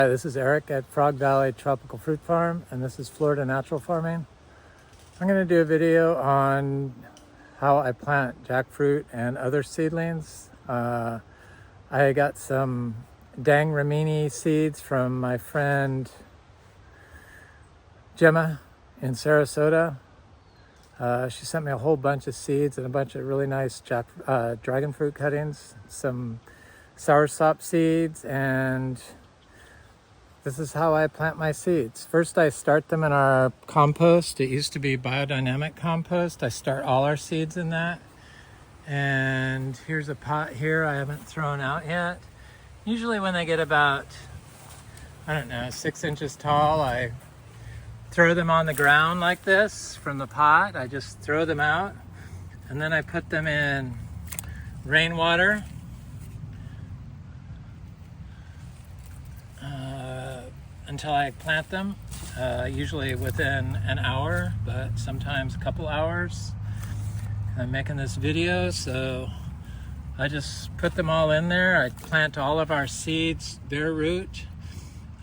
Hi, this is Eric at Frog Valley Tropical Fruit Farm, and this is Florida Natural Farming. I'm going to do a video on how I plant jackfruit and other seedlings. I got some Dang Ramini seeds from my friend Gemma in Sarasota. She sent me a whole bunch of seeds and a bunch of really nice dragon fruit cuttings, some soursop seeds, and this is how I plant my seeds. First, I start them in our compost. It used to be biodynamic compost. I start all our seeds in that. And here's a pot here I haven't thrown out yet. Usually when they get about, 6 inches tall, I throw them on the ground like this from the pot. I just throw them out, and then I put them in rainwater. Until I plant them, usually within an hour, but sometimes a couple hours. I'm making this video, so I just put them all in there. I plant all of our seeds bare root.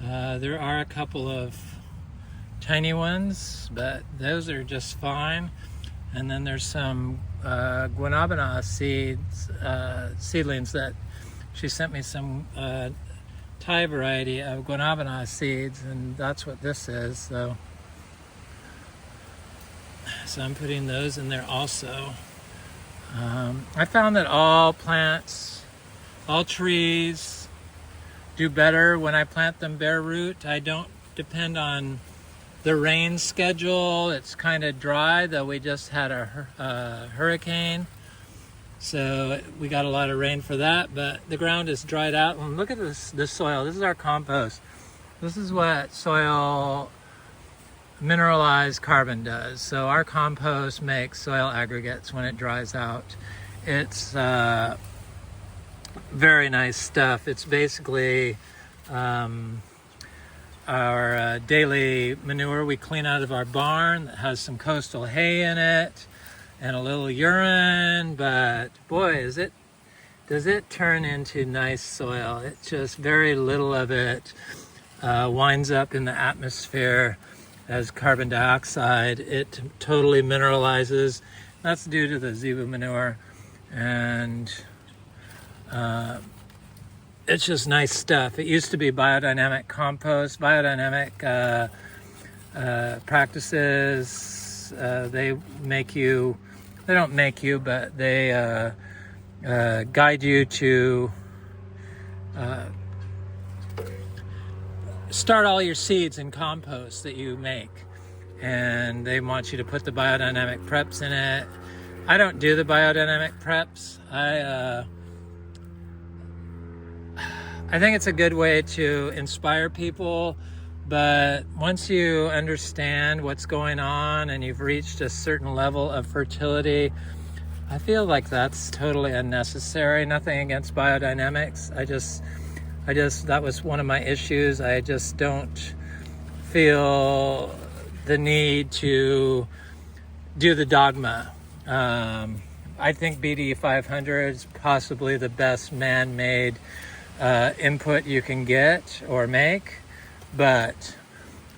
There are a couple of tiny ones, but those are just fine. And then there's some guanabana seedlings that she sent me, some Thai variety of guanabana seeds, and that's what this is. So I'm putting those in there also. I found that all plants, all trees do better when I plant them bare root. I don't depend on the rain schedule. It's kind of dry, though we just had a hurricane. So we got a lot of rain for that, but the ground is dried out. And look at this soil. This is our compost. This is what soil mineralized carbon does. So our compost makes soil aggregates when it dries out. It's very nice stuff. It's basically our daily manure we clean out of our barn that has some coastal hay in it and a little urine, but boy, does it turn into nice soil. It's just very little of it winds up in the atmosphere as carbon dioxide. It totally mineralizes. That's due to the zebu manure, and it's just nice stuff. It used to be biodynamic compost, biodynamic practices. They don't make you, but they guide you to start all your seeds in compost that you make. And they want you to put the biodynamic preps in it. I don't do the biodynamic preps. I think it's a good way to inspire people. But once you understand what's going on and you've reached a certain level of fertility, I feel like that's totally unnecessary. Nothing against biodynamics. That was one of my issues. I just don't feel the need to do the dogma. I think BD 500 is possibly the best man-made input you can get or make. But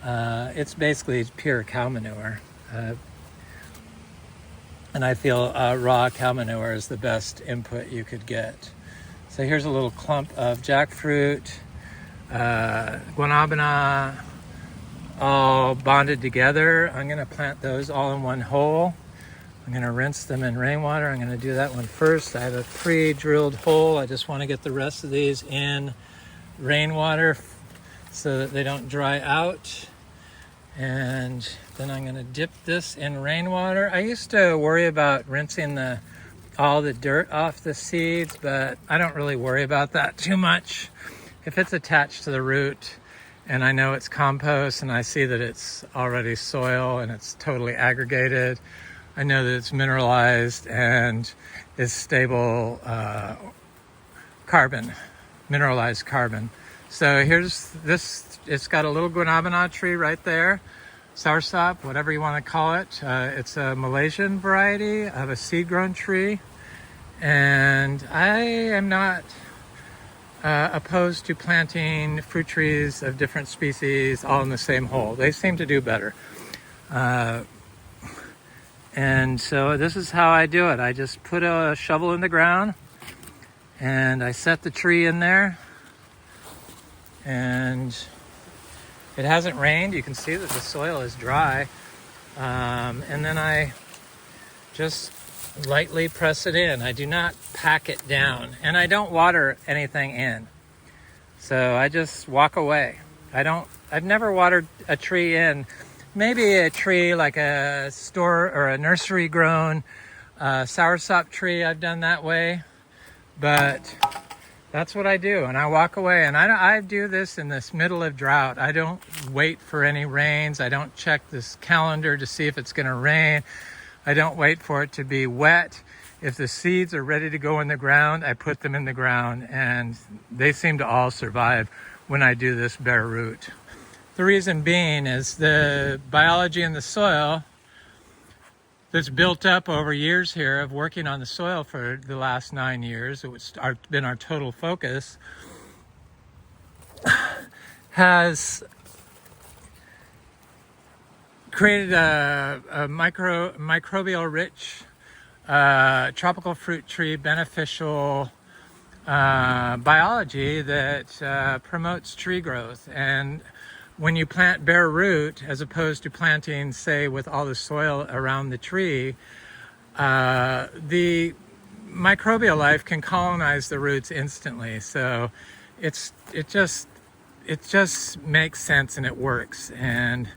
it's basically pure cow manure. And I feel raw cow manure is the best input you could get. So here's a little clump of jackfruit, guanabana, all bonded together. I'm going to plant those all in one hole. I'm going to rinse them in rainwater. I'm going to do that one first. I have a pre-drilled hole. I just want to get the rest of these in rainwater so that they don't dry out. And then I'm going to dip this in rainwater. I used to worry about rinsing all the dirt off the seeds, but I don't really worry about that too much. If it's attached to the root and I know it's compost and I see that it's already soil and it's totally aggregated, I know that it's mineralized and is stable carbon, mineralized carbon. So here's this, it's got a little guanabana tree right there, soursop, whatever you want to call it. It's a Malaysian variety of a seed-grown tree. And I am not opposed to planting fruit trees of different species all in the same hole. They seem to do better. And so this is how I do it. I just put a shovel in the ground and I set the tree in there, and it hasn't rained. You can see that the soil is dry. And then I just lightly press it in. I do not pack it down, and I don't water anything in. So I just walk away. I've never watered a tree in. Maybe a tree like a store or a nursery grown soursop tree, I've done that way, but that's what I do. And I walk away, and I do this in this middle of drought. I don't wait for any rains. I don't check this calendar to see if it's going to rain. I don't wait for it to be wet. If the seeds are ready to go in the ground, I put them in the ground, and they seem to all survive when I do this bare root. The reason being is the biology in the soil that's built up over years here of working on the soil for the last 9 years. It's been our total focus, has created a microbial rich tropical fruit tree beneficial biology that promotes tree growth. And when you plant bare root, as opposed to planting, say, with all the soil around the tree, the microbial life can colonize the roots instantly. So it just makes sense, and it works. And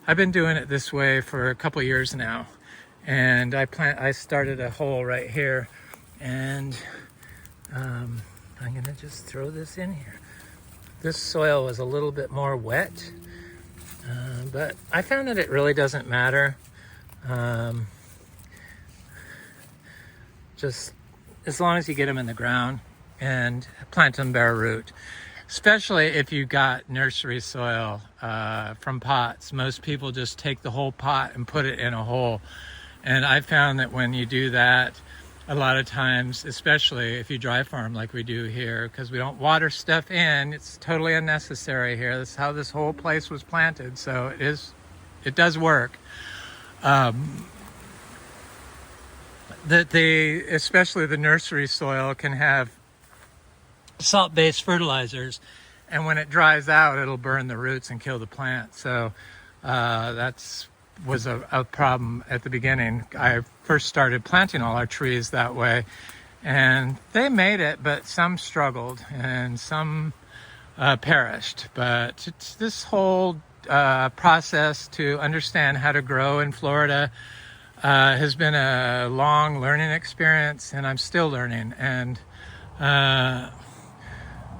I've been doing it this way for a couple years now. And I started a hole right here, and I'm gonna just throw this in here. This soil was a little bit more wet, but I found that it really doesn't matter. Just as long as you get them in the ground and plant them bare root. Especially if you got nursery soil from pots. Most people just take the whole pot and put it in a hole. And I found that when you do that, a lot of times, especially if you dry farm like we do here, because we don't water stuff in, it's totally unnecessary here. That's how this whole place was planted. So it does work. Especially the nursery soil can have salt-based fertilizers, and when it dries out, it'll burn the roots and kill the plant. So that's was a problem at the beginning. I first started planting all our trees that way, and they made it, but some struggled and some perished. But it's this whole process to understand how to grow in Florida has been a long learning experience, and I'm still learning. And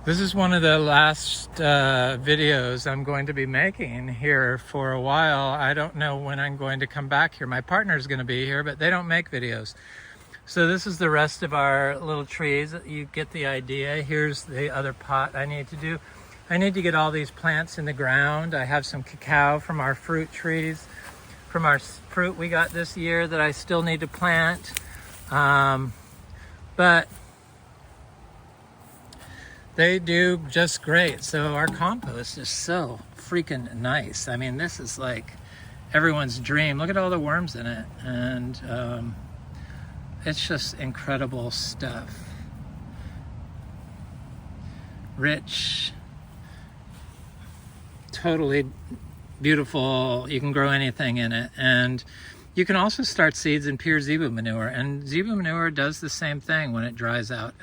this is one of the last videos I'm going to be making here for a while. I don't know when I'm going to come back here. My partner's going to be here, but they don't make videos. So this is the rest of our little trees. You get the idea. Here's the other pot I need to do. I need to get all these plants in the ground. I have some cacao from our fruit trees, from our fruit we got this year that I still need to plant. But they do just great. So our compost is so freaking nice. I mean, this is like everyone's dream. Look at all the worms in it. And it's just incredible stuff. Rich, totally beautiful. You can grow anything in it. And you can also start seeds in pure zebu manure. And zebu manure does the same thing when it dries out.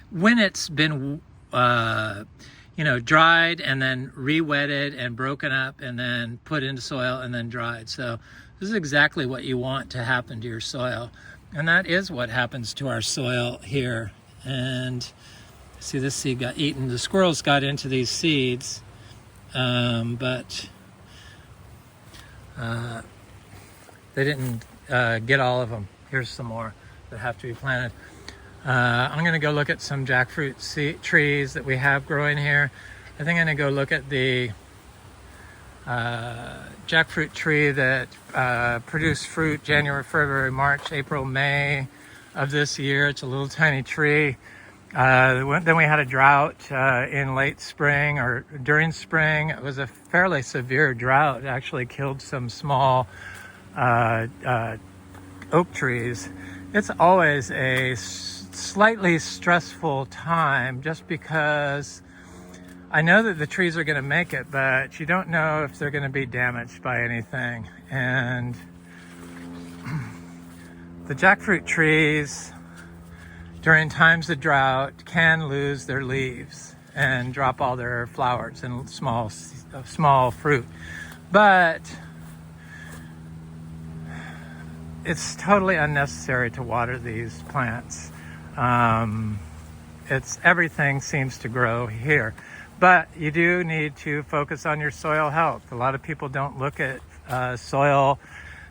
When it's been dried and then re-wetted and broken up and then put into soil and then dried. So this is exactly what you want to happen to your soil. And that is what happens to our soil here. And see, this seed got eaten. The squirrels got into these seeds, but they didn't get all of them. Here's some more that have to be planted. I'm going to go look at some jackfruit trees that we have growing here. I think I'm going to go look at the jackfruit tree that produced fruit January, February, March, April, May of this year. It's a little tiny tree. Then we had a drought in late spring or during spring. It was a fairly severe drought. It actually killed some small oak trees. It's always a slightly stressful time just because I know that the trees are going to make it, but you don't know if they're going to be damaged by anything. And the jackfruit trees during times of drought can lose their leaves and drop all their flowers and small fruit. But it's totally unnecessary to water these plants. Everything seems to grow here. But you do need to focus on your soil health. A lot of people don't look at soil.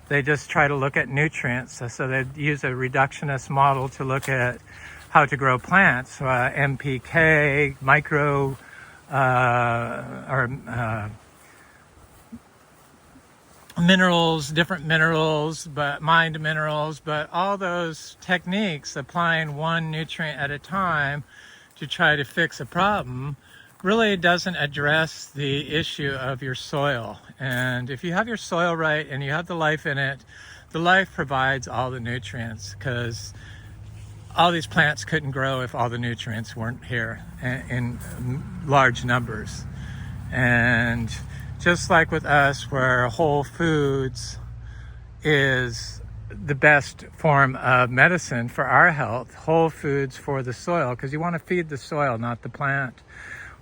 They just try to look at nutrients. So they use a reductionist model to look at how to grow plants, MPK, micro, minerals, different minerals, but mined minerals, but all those techniques, applying one nutrient at a time to try to fix a problem, really doesn't address the issue of your soil. And if you have your soil right and you have the life in it, the life provides all the nutrients, because all these plants couldn't grow if all the nutrients weren't here in large numbers. And just like with us, where whole foods is the best form of medicine for our health, whole foods for the soil, because you want to feed the soil, not the plant.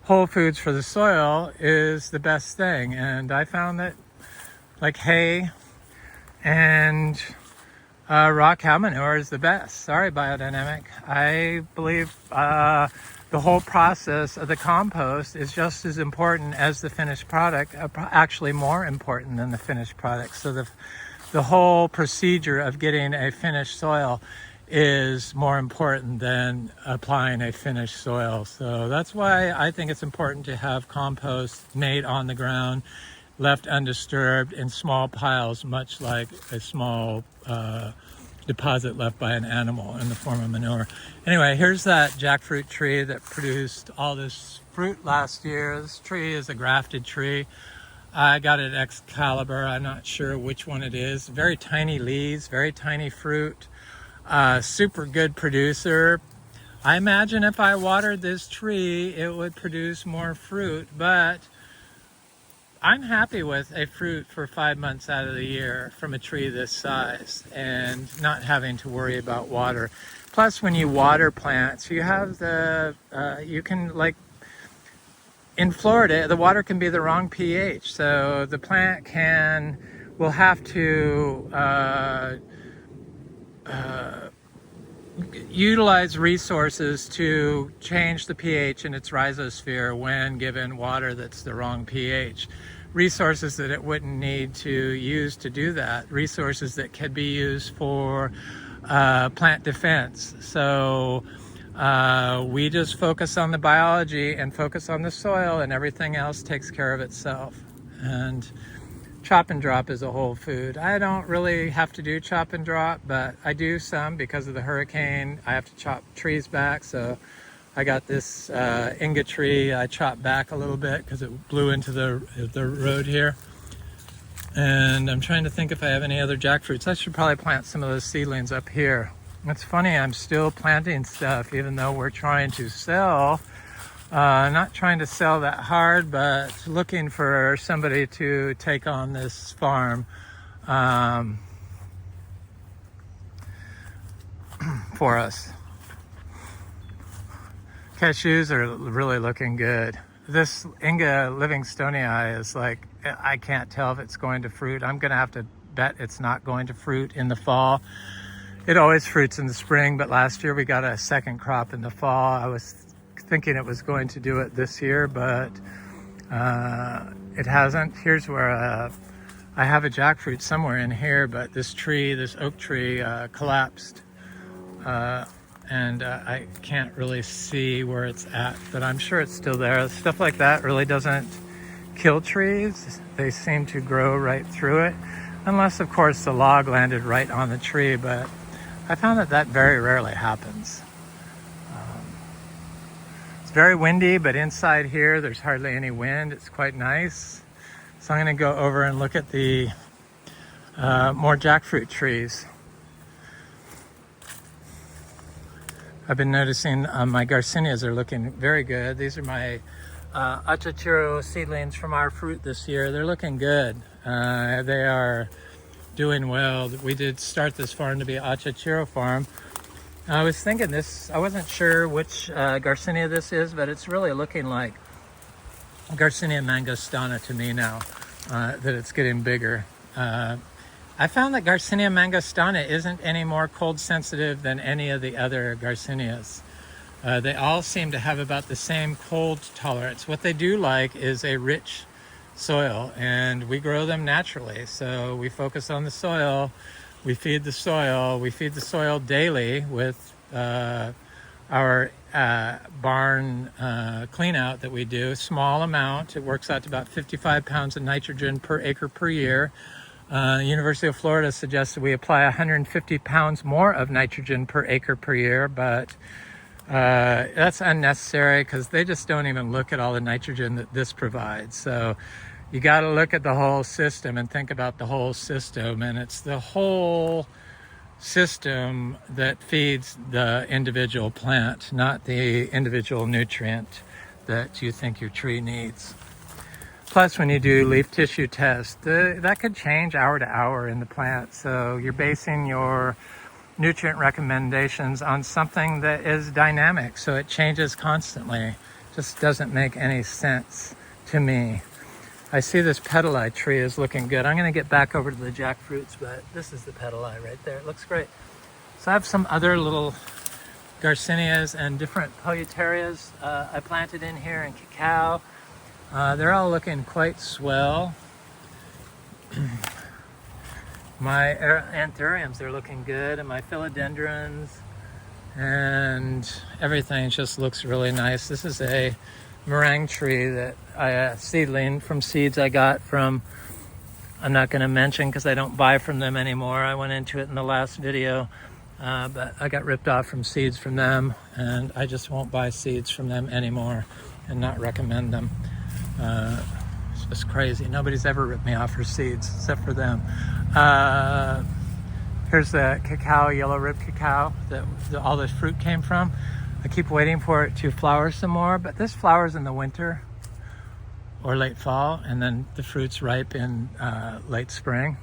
Whole foods for the soil is the best thing. And I found that like hay and raw cow manure is the best. Sorry, biodynamic. I believe the whole process of the compost is just as important as the finished product, actually more important than the finished product. So the whole procedure of getting a finished soil is more important than applying a finished soil. So that's why I think it's important to have compost made on the ground, left undisturbed in small piles, much like a small deposit left by an animal in the form of manure. Anyway, here's that jackfruit tree that produced all this fruit last year. This tree is a grafted tree. I got it at Excalibur. I'm not sure which one it is. Very tiny leaves, very tiny fruit. Super good producer. I imagine if I watered this tree, it would produce more fruit, but I'm happy with a fruit for 5 months out of the year from a tree this size and not having to worry about water. Plus, when you water plants, you have you can, like in Florida, the water can be the wrong pH. So the plant will have to utilize resources to change the pH in its rhizosphere when given water that's the wrong pH. Resources that it wouldn't need to use to do that. Resources that could be used for plant defense. So we just focus on the biology and focus on the soil, and everything else takes care of itself. And chop and drop is a whole food. I don't really have to do chop and drop, but I do some because of the hurricane. I have to chop trees back, so I got this Inga tree I chopped back a little bit because it blew into the road here. And I'm trying to think if I have any other jackfruits. I should probably plant some of those seedlings up here. It's funny, I'm still planting stuff even though we're trying to sell. Not trying to sell that hard, but looking for somebody to take on this farm for us. Cashews are really looking good. This Inga Livingstonii is like, I can't tell if it's going to fruit. I'm going to have to bet it's not going to fruit in the fall. It always fruits in the spring, but last year we got a second crop in the fall. I was thinking it was going to do it this year, but it hasn't. Here's where I have a jackfruit somewhere in here, but this oak tree collapsed, and I can't really see where it's at, but I'm sure it's still there. Stuff like that really doesn't kill trees. They seem to grow right through it, unless of course the log landed right on the tree, but I found that very rarely happens. very windy, but inside here there's hardly any wind. It's quite nice. So I'm going to go over and look at the more jackfruit trees. I've been noticing my garcinias are looking very good. These are my achachiro seedlings from our fruit this year. They're looking good. They are doing well. We did start this farm to be an achachiro farm. I was thinking this, I wasn't sure which garcinia this is, but it's really looking like Garcinia mangostana to me now, that it's getting bigger. I found that Garcinia mangostana isn't any more cold sensitive than any of the other garcinias. They all seem to have about the same cold tolerance. What they do like is a rich soil, and we grow them naturally. So we focus on the soil, we feed the soil daily with our barn clean out that we do. Small amount, it works out to about 55 pounds of nitrogen per acre per year. The University of Florida suggests that we apply 150 pounds more of nitrogen per acre per year, but that's unnecessary because they just don't even look at all the nitrogen that this provides. So you got to look at the whole system and think about the whole system, and it's the whole system that feeds the individual plant, not the individual nutrient that you think your tree needs. Plus, when you do leaf tissue tests, that could change hour to hour in the plant. So you're basing your nutrient recommendations on something that is dynamic. So it changes constantly. Just doesn't make any sense to me. I see this pedali tree is looking good. I'm going to get back over to the jackfruits, but this is the pedali right there. It looks great. So I have some other little garcinias and different polyterias I planted in here, and cacao. They're all looking quite swell. My anthuriums, they're looking good, and my philodendrons, and everything just looks really nice. This is a meringue tree that seedling from seeds I got from, I'm not going to mention because I don't buy from them anymore. I went into it in the last video, but I got ripped off from seeds from them, and I just won't buy seeds from them anymore and not recommend them. It's just crazy. Nobody's ever ripped me off for seeds except for them. Here's the cacao, yellow rib cacao that all this fruit came from. I keep waiting for it to flower some more, but this flowers in the winter or late fall, and then the fruits ripe in late spring.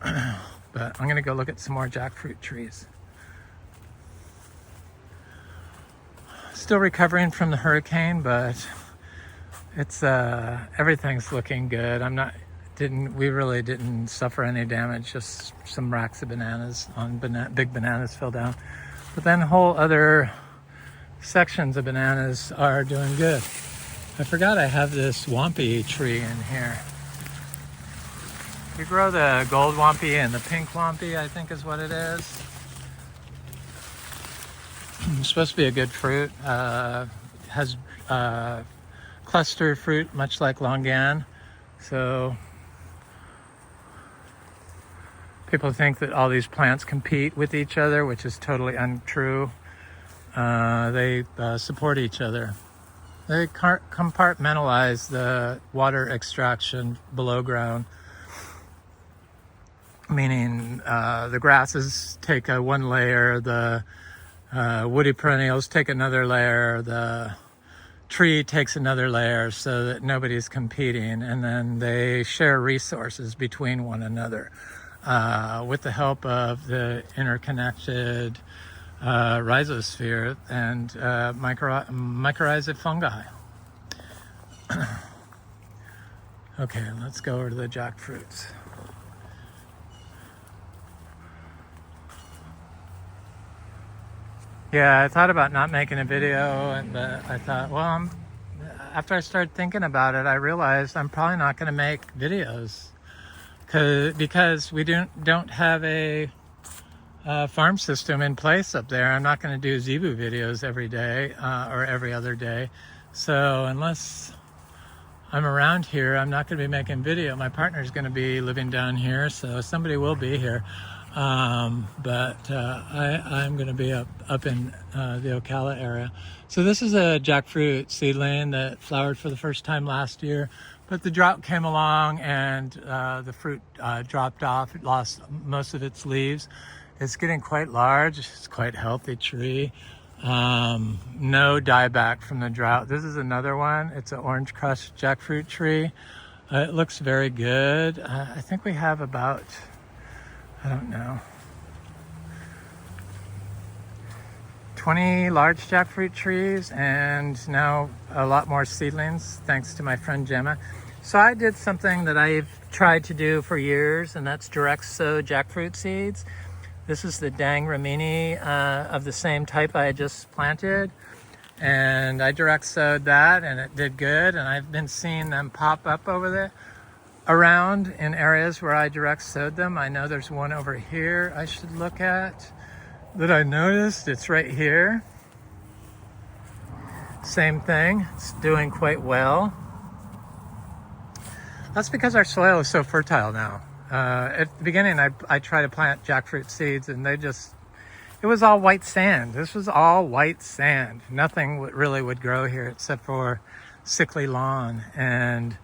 But I'm gonna go look at some more jackfruit trees. Still recovering from the hurricane, but it's everything's looking good. We really didn't suffer any damage, just some racks of bananas on big bananas fell down. But then whole other sections of bananas are doing good. I forgot I have this wampy tree in here. We grow the gold wampy and the pink wampy, I think is what it is. It's supposed to be a good fruit. Has cluster fruit, much like longan. So people think that all these plants compete with each other, which is totally untrue. They support each other. They compartmentalize the water extraction below ground, meaning the grasses take one layer, the woody perennials take another layer, the tree takes another layer, so that nobody's competing, and then they share resources between one another with the help of the interconnected rhizosphere and mycorrhizal fungi. Okay, let's go over to the jackfruits. Yeah, I thought about not making a video, but I thought, well, after I started thinking about it, I realized I'm probably not going to make videos because we don't have a farm system in place up there. I'm not going to do zebu videos every day or every other day. So unless I'm around here, I'm not going to be making video. My partner's going to be living down here, so somebody will be here. I'm going to be up in the Ocala area. So this is a jackfruit seedling that flowered for the first time last year, but the drought came along and the fruit dropped off. It lost most of its leaves. It's getting quite large. It's quite healthy tree. No dieback from the drought. This is another one. It's an orange crushed jackfruit tree. It looks very good. I think we have about, I don't know, 20 large jackfruit trees and now a lot more seedlings thanks to my friend Gemma. So I did something that I've tried to do for years, and that's direct sow jackfruit seeds. This is the Dang Ramini of the same type I just planted, and I direct sowed that and it did good, and I've been seeing them pop up over there around in areas where I direct sowed them. I know there's one over here I should look at that I noticed. It's right here. Same thing. It's doing quite well. That's because our soil is so fertile now. At the beginning, I tried to plant jackfruit seeds and it was all white sand. This was all white sand. Nothing really would grow here except for sickly lawn. And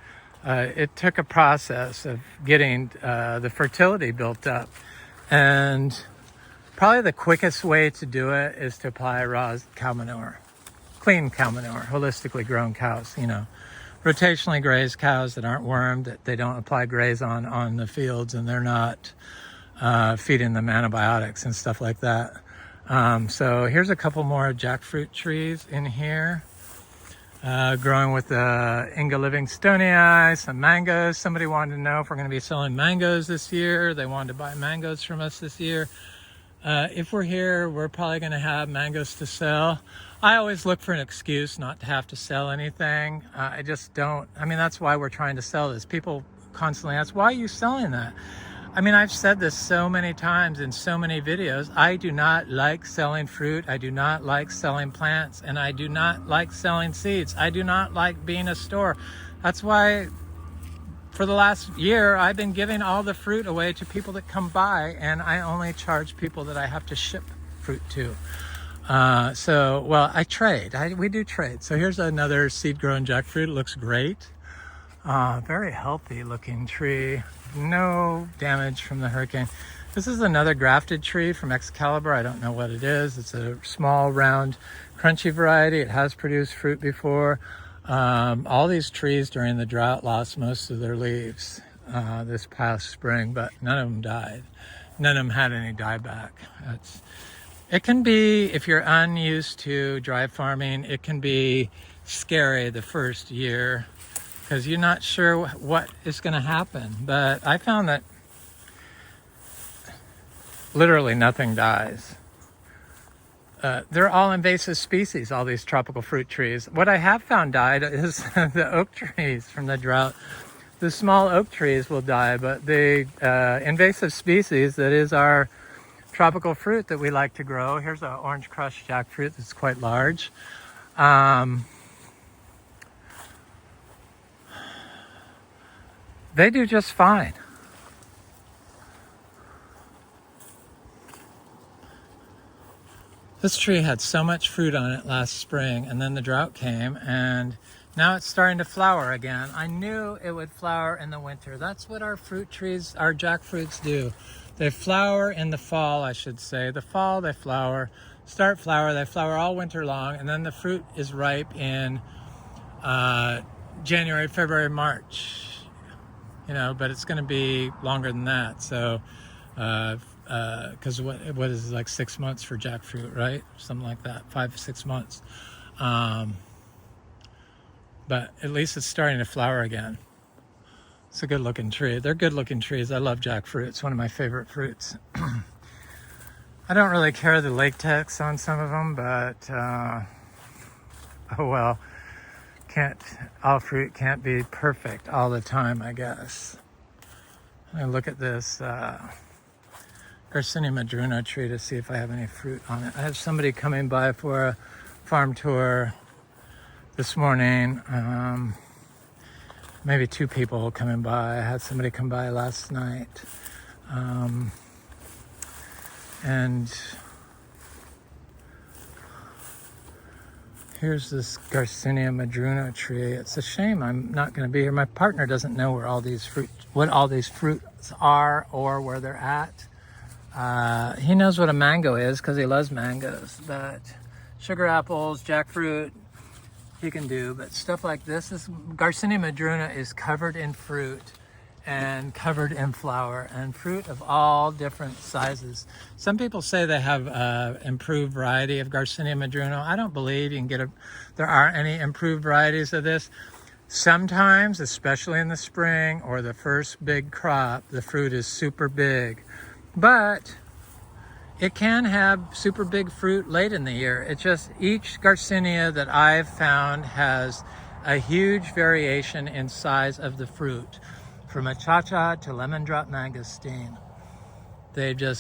it took a process of getting the fertility built up. And probably the quickest way to do it is to apply raw cow manure, clean cow manure, holistically grown cows, rotationally grazed cows that aren't wormed, that they don't apply graze on the fields, and they're not feeding them antibiotics and stuff like that. So here's a couple more jackfruit trees in here, growing with the Inga Livingstonii, some mangoes. Somebody wanted to know if we're going to be selling mangoes this year. They wanted to buy mangoes from us this year. If we're here, we're probably going to have mangoes to sell. I always look for an excuse not to have to sell anything. I just don't. I mean, that's why we're trying to sell this. People constantly ask, why are you selling that? I mean, I've said this so many times in so many videos. I do not like selling fruit. I do not like selling plants. And I do not like selling seeds. I do not like being a store. That's why for the last year, I've been giving all the fruit away to people that come by, and I only charge people that I have to ship fruit to. Well, I trade. We do trade. So here's another seed-grown jackfruit. It looks great. Very healthy looking tree. No damage from the hurricane. This is another grafted tree from Excalibur. I don't know what it is. It's a small, round, crunchy variety. It has produced fruit before. All these trees during the drought lost most of their leaves this past spring, but none of them died. None of them had any dieback. It can be, if you're unused to dry farming, it can be scary the first year because you're not sure what is going to happen. But I found that literally nothing dies. They're all invasive species, all these tropical fruit trees. What I have found died is the oak trees from the drought. The small oak trees will die, but the invasive species that is our tropical fruit that we like to grow. Here's an orange crushed jackfruit that's quite large. They do just fine. This tree had so much fruit on it last spring, and then the drought came, and now it's starting to flower again. I knew it would flower in the winter. That's what our fruit trees, our jackfruits do. They flower in the fall, I should say. The fall they flower, they flower all winter long, and then the fruit is ripe in January, February, March. But it's going to be longer than that. So, because what is it, like 6 months for jackfruit, right? Something like that, 5 to 6 months. But at least it's starting to flower again. It's a good looking tree. They're good looking trees. I love jackfruit. It's one of my favorite fruits. I don't really care the latex on some of them, but oh well. All fruit can't be perfect all the time, I guess. I'm gonna look at this Garcinia madrona tree to see if I have any fruit on it. I have somebody coming by for a farm tour this morning. Maybe 2 people coming by. I had somebody come by last night. And here's this Garcinia madruna tree. It's a shame I'm not going to be here. My partner doesn't know where what all these fruits are or where they're at. He knows what a mango is because he loves mangoes, but sugar apples, jackfruit, he can do. But stuff like this, Garcinia madruna is covered in fruit and covered in flower, and fruit of all different sizes. Some people say they have improved variety of Garcinia madruna. I don't believe you can get there are any improved varieties of this. Sometimes, especially in the spring or the first big crop, the fruit is super big. But it can have super big fruit late in the year. It's just each Garcinia that I've found has a huge variation in size of the fruit. From a cha-cha to lemon drop mangosteen.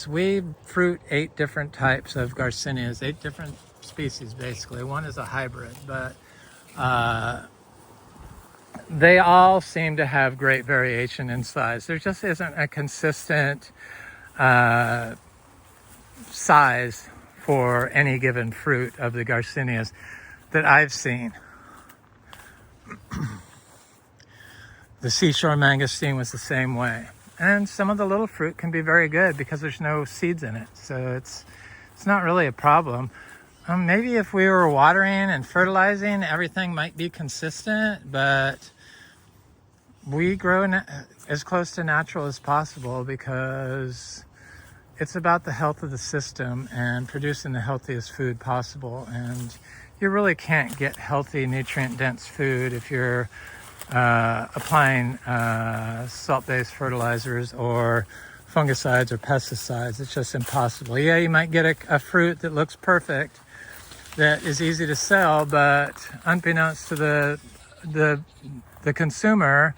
We fruit 8 different types of Garcinias, 8 different species basically. One is a hybrid, but they all seem to have great variation in size. There just isn't a consistent size for any given fruit of the Garcinias that I've seen. The seashore mangosteen was the same way. And some of the little fruit can be very good because there's no seeds in it. So it's not really a problem. Maybe if we were watering and fertilizing, everything might be consistent, but we grow as close to natural as possible because it's about the health of the system and producing the healthiest food possible. And you really can't get healthy, nutrient-dense food if you're applying salt-based fertilizers or fungicides or pesticides. It's just impossible. Yeah, you might get a fruit that looks perfect, that is easy to sell, but unbeknownst to the consumer,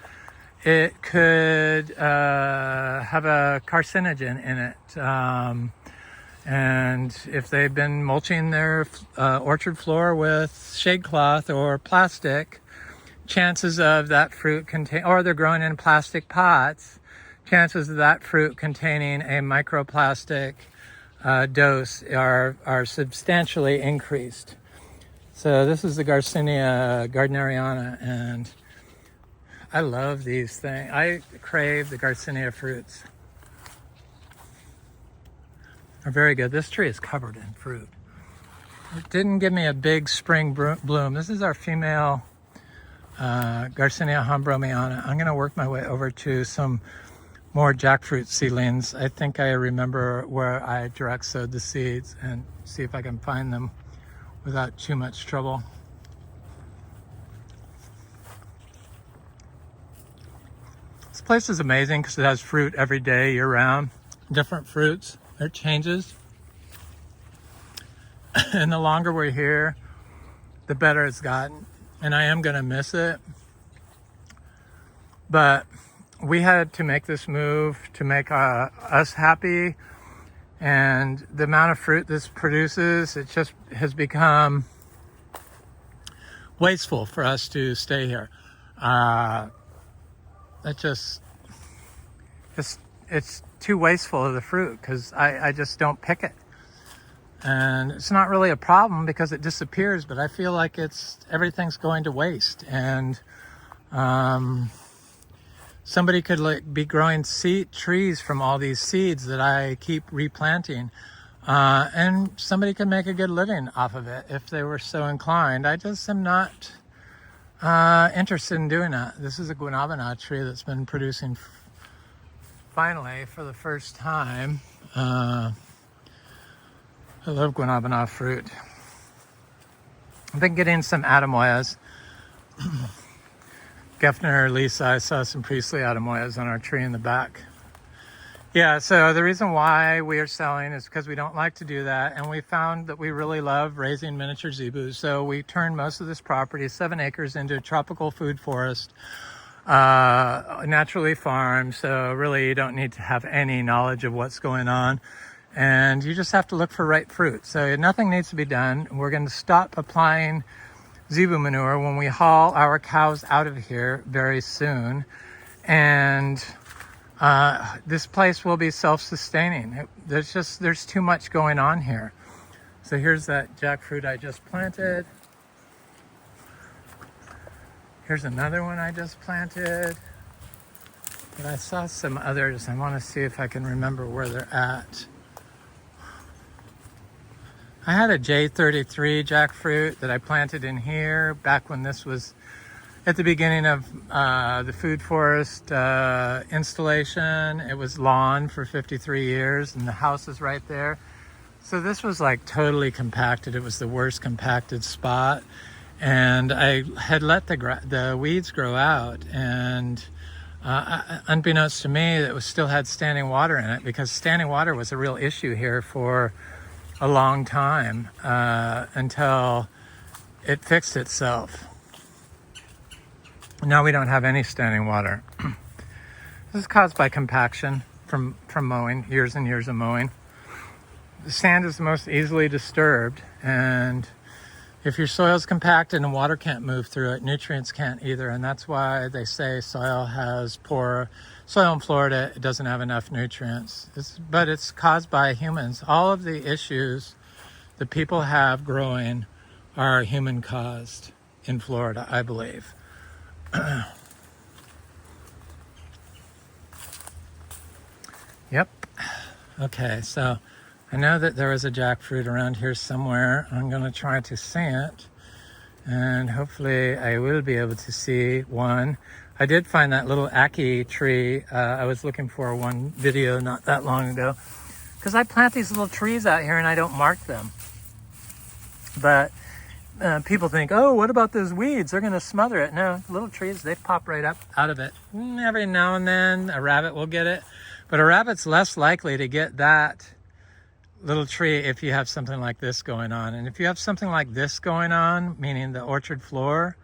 it could have a carcinogen in it. And if they've been mulching their orchard floor with shade cloth or plastic, chances of that fruit or they're growing in plastic pots, chances of that fruit containing a microplastic dose are substantially increased. So this is the Garcinia gardneriana, and I love these things. I crave the Garcinia fruits. They're very good. This tree is covered in fruit. It didn't give me a big spring bloom. This is our female Garcinia hambromiana. I'm going to work my way over to some more jackfruit seedlings. I think I remember where I direct sowed the seeds and see if I can find them without too much trouble. This place is amazing because it has fruit every day, year round. Different fruits. It changes. And the longer we're here, the better it's gotten. And I am going to miss it. But we had to make this move to make us happy. And the amount of fruit this produces, it just has become wasteful for us to stay here. It's too wasteful of the fruit because I just don't pick it. And it's not really a problem because it disappears, but I feel like everything's going to waste. And somebody could be growing trees from all these seeds that I keep replanting. And somebody could make a good living off of it if they were so inclined. I just am not interested in doing that. This is a guanabana tree that's been producing finally for the first time. I love guanabana fruit. I've been getting some Adamoyas. Geffner, Lisa, I saw some Priestley Adamoyas on our tree in the back. Yeah, so the reason why we are selling is because we don't like to do that, and we found that we really love raising miniature zebus. So we turned most of this property, 7 acres, into a tropical food forest, naturally farmed. So really you don't need to have any knowledge of what's going on. And you just have to look for right fruit. So nothing needs to be done. We're going to stop applying zebu manure when we haul our cows out of here very soon. And This place will be self-sustaining. There's too much going on here. So here's that jackfruit I just planted. Here's another one I just planted. But I saw some others. I want to see if I can remember where they're at. I had a J33 jackfruit that I planted in here back when this was at the beginning of the food forest installation. It was lawn for 53 years and the house is right there. So this was like totally compacted. It was the worst compacted spot. And I had let the weeds grow out, and unbeknownst to me, it still had standing water in it, because standing water was a real issue here for a long time until it fixed itself. Now we don't have any standing water. This is caused by compaction from mowing, years and years of mowing. The sand is the most easily disturbed, and if your soil is compacted and water can't move through it, nutrients can't either, and that's why they say soil in Florida, it doesn't have enough nutrients. But it's caused by humans. All of the issues that people have growing are human caused in Florida, I believe. Yep. Okay, so I know that there is a jackfruit around here somewhere. I'm going to try to see it, and hopefully I will be able to see one. I did find that little ackee tree. I was looking for one video not that long ago, because I plant these little trees out here and I don't mark them. But people think, oh, what about those weeds? They're going to smother it. No, little trees, they pop right up out of it. Every now and then a rabbit will get it, but a rabbit's less likely to get that little tree if you have something like this going on. And if you have something like this going on, meaning the orchard floor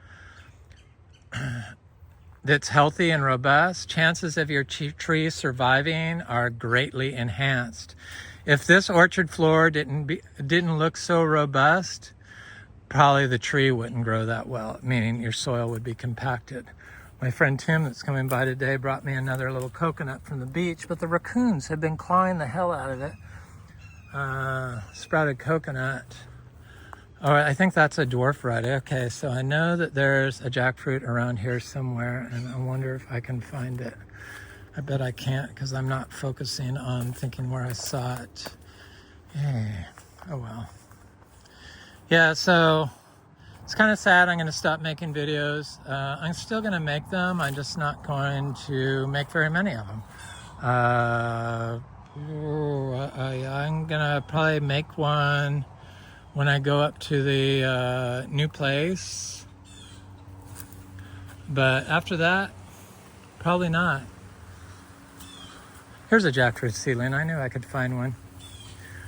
that's healthy and robust, chances of your tree surviving are greatly enhanced. If this orchard floor didn't look so robust, probably the tree wouldn't grow that well, meaning your soil would be compacted. My friend Tim that's coming by today brought me another little coconut from the beach, but the raccoons have been clawing the hell out of it. Sprouted coconut. Oh, I think that's a dwarf variety. Okay, so I know that there's a jackfruit around here somewhere, and I wonder if I can find it. I bet I can't, because I'm not focusing on thinking where I saw it. Hey, oh well. Yeah, so it's kind of sad. I'm going to stop making videos. I'm still going to make them. I'm just not going to make very many of them. I'm gonna probably make one when I go up to the new place, but after that, probably not. Here's a jackfruit seedling. I knew I could find one.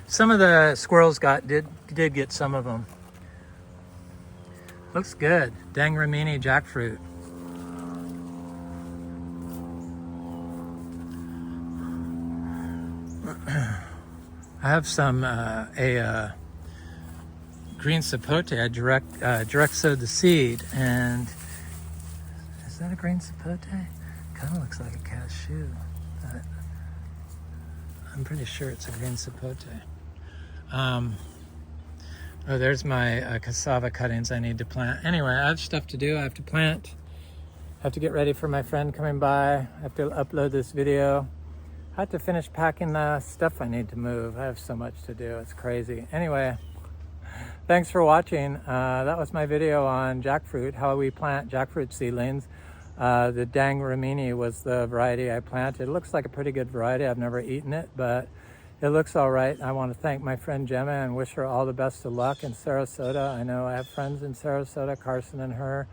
Some of the squirrels did get some of them. Looks good. Dang Ramini jackfruit. I have some green sapote. I direct sowed the seed, and is that a green sapote? Kind of looks like a cashew, but I'm pretty sure it's a green sapote. Oh, there's my cassava cuttings I need to plant. Anyway, I have stuff to do. I have to plant. I have to get ready for my friend coming by. I have to upload this video. I have to finish packing the stuff I need to move. I have so much to do. It's crazy. Anyway, thanks for watching. That was my video on jackfruit, how we plant jackfruit seedlings. The Dang Ramini was the variety I planted. It looks like a pretty good variety. I've never eaten it, but it looks all right. I want to thank my friend Gemma and wish her all the best of luck in Sarasota. I know I have friends in Sarasota, Carson and her.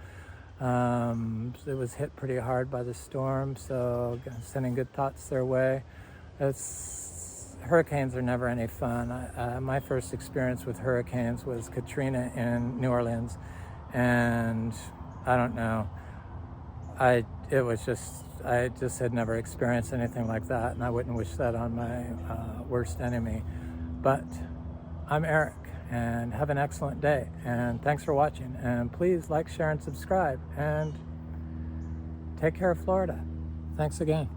It was hit pretty hard by the storm, so sending good thoughts their way. Hurricanes are never any fun. My first experience with hurricanes was Katrina in New Orleans, and I don't know. I just had never experienced anything like that, and I wouldn't wish that on my worst enemy. But I'm Eric, and have an excellent day, and thanks for watching, and please like, share, and subscribe, and take care of Florida. Thanks again.